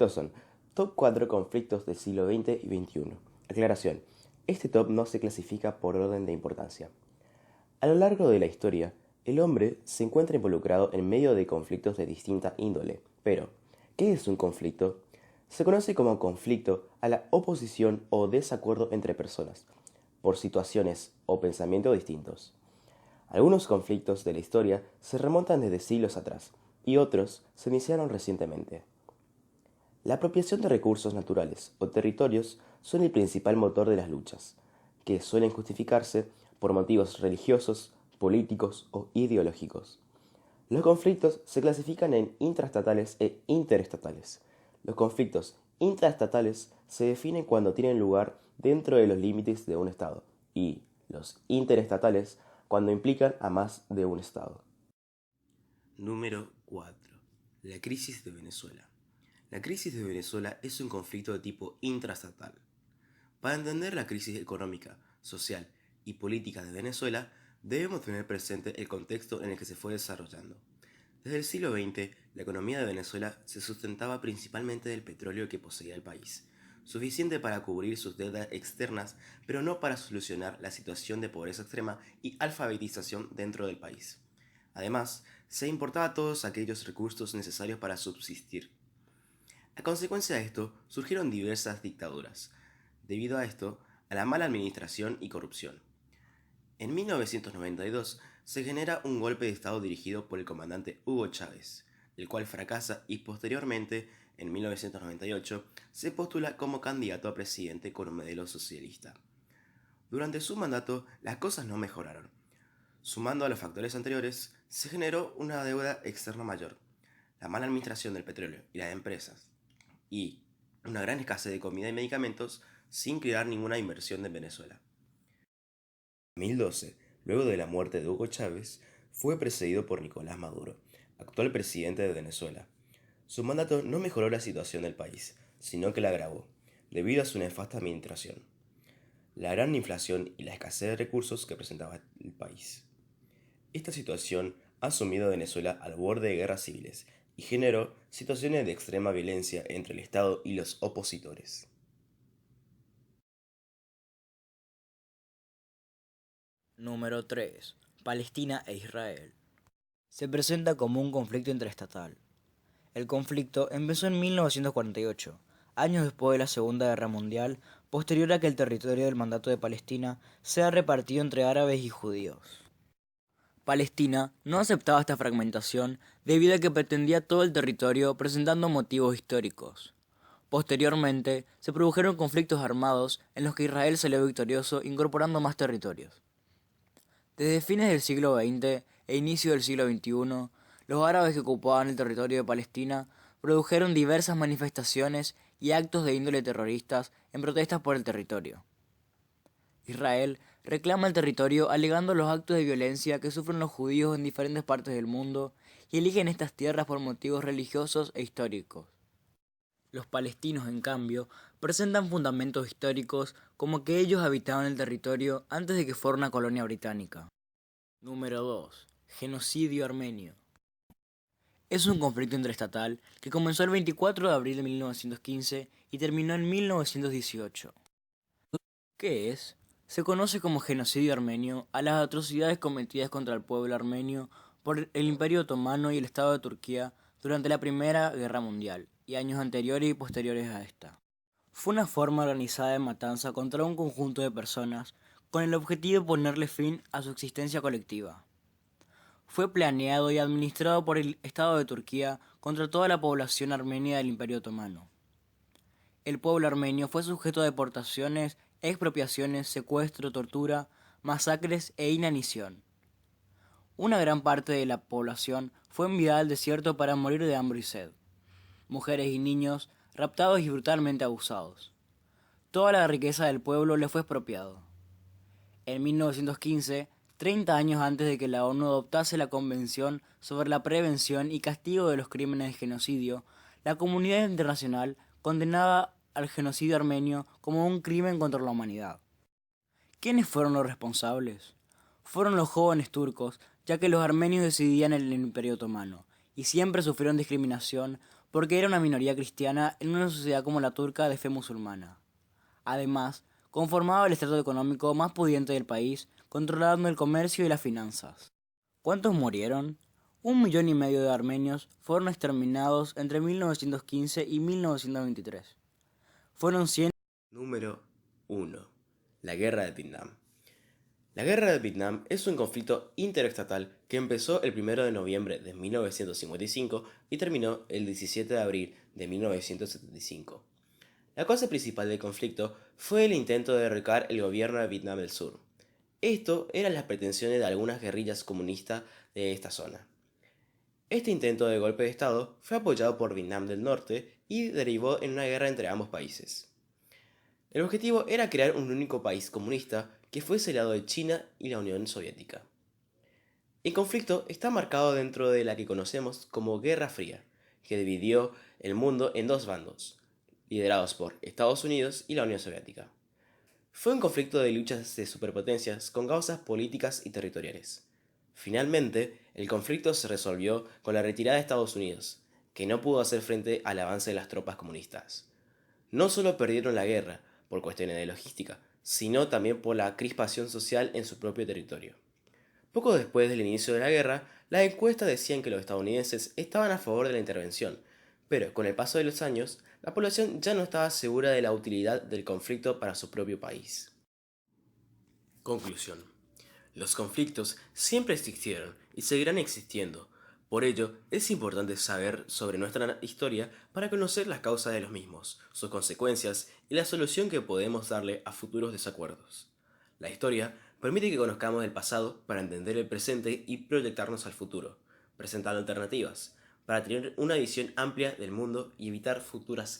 Estos son Top 4 conflictos del siglo XX y XXI. Aclaración. Este top no se clasifica por orden de importancia. A lo largo de la historia, el hombre se encuentra involucrado en medio de conflictos de distinta índole. Pero, ¿qué es un conflicto? Se conoce como conflicto a la oposición o desacuerdo entre personas, por situaciones o pensamientos distintos. Algunos conflictos de la historia se remontan desde siglos atrás, y otros se iniciaron recientemente. La apropiación de recursos naturales o territorios son el principal motor de las luchas, que suelen justificarse por motivos religiosos, políticos o ideológicos. Los conflictos se clasifican en intraestatales e interestatales. Los conflictos intraestatales se definen cuando tienen lugar dentro de los límites de un Estado y los interestatales cuando implican a más de un Estado. Número 4. La crisis de Venezuela. La crisis de Venezuela es un conflicto de tipo intraestatal. Para entender la crisis económica, social y política de Venezuela, debemos tener presente el contexto en el que se fue desarrollando. Desde el siglo XX, la economía de Venezuela se sustentaba principalmente del petróleo que poseía el país, suficiente para cubrir sus deudas externas, pero no para solucionar la situación de pobreza extrema y alfabetización dentro del país. Además, se importaba todos aquellos recursos necesarios para subsistir. A consecuencia de esto, surgieron diversas dictaduras, debido a esto, a la mala administración y corrupción. En 1992 se genera un golpe de Estado dirigido por el comandante Hugo Chávez, el cual fracasa y posteriormente, en 1998, se postula como candidato a presidente con un modelo socialista. Durante su mandato, las cosas no mejoraron. Sumando a los factores anteriores, se generó una deuda externa mayor, la mala administración del petróleo y las empresas, y una gran escasez de comida y medicamentos sin crear ninguna inversión en Venezuela. En 2012, luego de la muerte de Hugo Chávez, fue precedido por Nicolás Maduro, actual presidente de Venezuela. Su mandato no mejoró la situación del país, sino que la agravó, debido a su nefasta administración, la gran inflación y la escasez de recursos que presentaba el país. Esta situación ha sumido a Venezuela al borde de guerras civiles y generó situaciones de extrema violencia entre el Estado y los opositores. Número 3. Palestina e Israel. Se presenta como un conflicto interestatal. El conflicto empezó en 1948, años después de la Segunda Guerra Mundial, posterior a que el territorio del Mandato de Palestina sea repartido entre árabes y judíos. Palestina no aceptaba esta fragmentación debido a que pretendía todo el territorio presentando motivos históricos. Posteriormente, se produjeron conflictos armados en los que Israel salió victorioso incorporando más territorios. Desde fines del siglo XX e inicio del siglo XXI, los árabes que ocupaban el territorio de Palestina produjeron diversas manifestaciones y actos de índole terroristas en protestas por el territorio. Israel reclama el territorio alegando los actos de violencia que sufren los judíos en diferentes partes del mundo y eligen estas tierras por motivos religiosos e históricos. Los palestinos, en cambio, presentan fundamentos históricos como que ellos habitaban el territorio antes de que fuera una colonia británica. Número 2. Genocidio armenio. Es un conflicto interestatal que comenzó el 24 de abril de 1915 y terminó en 1918. ¿Qué es? Se conoce como genocidio armenio a las atrocidades cometidas contra el pueblo armenio por el Imperio Otomano y el Estado de Turquía durante la Primera Guerra Mundial y años anteriores y posteriores a esta. Fue una forma organizada de matanza contra un conjunto de personas con el objetivo de ponerle fin a su existencia colectiva. Fue planeado y administrado por el Estado de Turquía contra toda la población armenia del Imperio Otomano. El pueblo armenio fue sujeto a deportaciones, expropiaciones, secuestro, tortura, masacres e inanición. Una gran parte de la población fue enviada al desierto para morir de hambre y sed. Mujeres y niños raptados y brutalmente abusados. Toda la riqueza del pueblo le fue expropiado. En 1915, 30 años antes de que la ONU adoptase la Convención sobre la Prevención y Castigo de los Crímenes de Genocidio, la comunidad internacional condenaba al genocidio armenio como un crimen contra la humanidad. ¿Quiénes fueron los responsables? Fueron los jóvenes turcos, ya que los armenios decidían en el Imperio Otomano, y siempre sufrieron discriminación porque era una minoría cristiana en una sociedad como la turca de fe musulmana. Además, conformaba el estrato económico más pudiente del país, controlando el comercio y las finanzas. ¿Cuántos murieron? 1,5 millones de armenios fueron exterminados entre 1915 y 1923. Fueron 100. Número 1. La Guerra de Vietnam. La Guerra de Vietnam es un conflicto interestatal que empezó el 1 de noviembre de 1955 y terminó el 17 de abril de 1975. La causa principal del conflicto fue el intento de derrocar el gobierno de Vietnam del Sur. Esto eran las pretensiones de algunas guerrillas comunistas de esta zona. Este intento de golpe de Estado fue apoyado por Vietnam del Norte y derivó en una guerra entre ambos países. El objetivo era crear un único país comunista que fuese el lado de China y la Unión Soviética. El conflicto está marcado dentro de la que conocemos como Guerra Fría, que dividió el mundo en dos bandos, liderados por Estados Unidos y la Unión Soviética. Fue un conflicto de luchas de superpotencias con causas políticas y territoriales. Finalmente, el conflicto se resolvió con la retirada de Estados Unidos, que no pudo hacer frente al avance de las tropas comunistas. No solo perdieron la guerra por cuestiones de logística, sino también por la crispación social en su propio territorio. Poco después del inicio de la guerra, las encuestas decían que los estadounidenses estaban a favor de la intervención, pero con el paso de los años, la población ya no estaba segura de la utilidad del conflicto para su propio país. Conclusión. Los conflictos siempre existieron y seguirán existiendo. Por ello, es importante saber sobre nuestra historia para conocer las causas de los mismos, sus consecuencias y la solución que podemos darle a futuros desacuerdos. La historia permite que conozcamos el pasado para entender el presente y proyectarnos al futuro, presentando alternativas, para tener una visión amplia del mundo y evitar futuras